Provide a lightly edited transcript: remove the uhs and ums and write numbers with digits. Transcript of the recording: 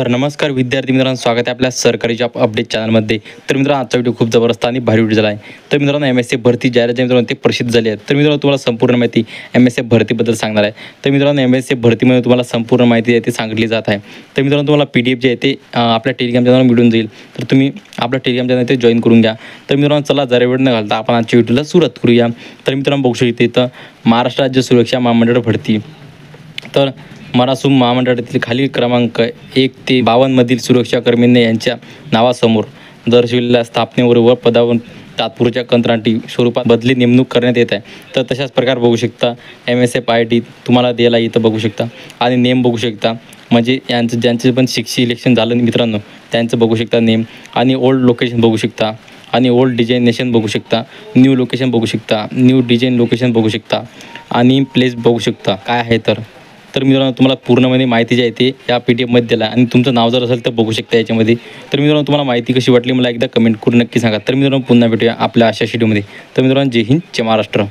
तर नमस्कार विद्यार्थी मित्रांनो, स्वागत आहे आपल्या सरकारी जॉब अपडेट चॅनलमध्ये। तर मित्रांनो, आजचा व्हिडिओ खूप जबरदस्त आणि भारी व्हिडिओ झाला आहे। तर मित्रांनो, MSc भरती जाहिरात जे मित्रांनो ते प्रसिद्ध झाली आहे। तर मित्रांनो, तुम्हाला संपूर्ण माहिती MSc भरतीबद्दल सांगणार आहे। तर मित्रांनो, MSc भरतीमध्ये तुम्हाला संपूर्ण माहिती आहे ते सांगितली जात आहे। तर मित्रांनो, तुम्हाला PDF जे आहे ते आपल्या टेलिग्राम चॅनलवर मिळून जाईल। तर तुम्ही आपल्या टेलिग्राम चॅनल ते जॉईन करून घ्या। तर मित्रांनो, चला जरा वेळ न घालता आपण आजच्या व्हिडिओला सुरुवात करूया। तर मित्रांनो, बघू शकता इथं महाराष्ट्र राज्य सुरक्षा महामंडळ भरती। तर मरासूम महामंडळातील खालील क्रमांक 1 ते 52 मधील सुरक्षाकर्मींनी यांच्या नावासमोर दर्शविलेल्या स्थापनेवर व पदावर तात्पुरत्या कंत्राटी स्वरूपात बदली नेमणूक करण्यात येत आहे। तर तशाच प्रकार बघू शकता MSF IT तुम्हाला द्यायला इथं बघू शकता आणि नेम बघू शकता, म्हणजे यांचं ज्यांचं पण सिलेक्शन झालं मित्रांनो त्यांचं बघू शकता नेम आणि ओल्ड लोकेशन बघू शकता आणि ओल्ड डिझायनेशन बघू शकता, न्यू लोकेशन बघू शकता, न्यू डिझाईन लोकेशन बघू शकता आणि प्लेस बघू शकता काय आहे। तर मित्रांनो, तुम्हाला पूर्णपणे माहिती जी आहे ते या PDF मध्ये दिला आणि तुमचं नाव जर असेल तर बघू शकता याच्यामध्ये। तर मित्रांनो, तुम्हाला माहिती कशी वाटली मला एकदा कमेंट करून नक्की सांगा। तर मित्रांनो, पुन्हा भेटूया आपल्या अशा व्हिडिओमध्ये। तर मित्रांनो, जय हिंद, जय महाराष्ट्र।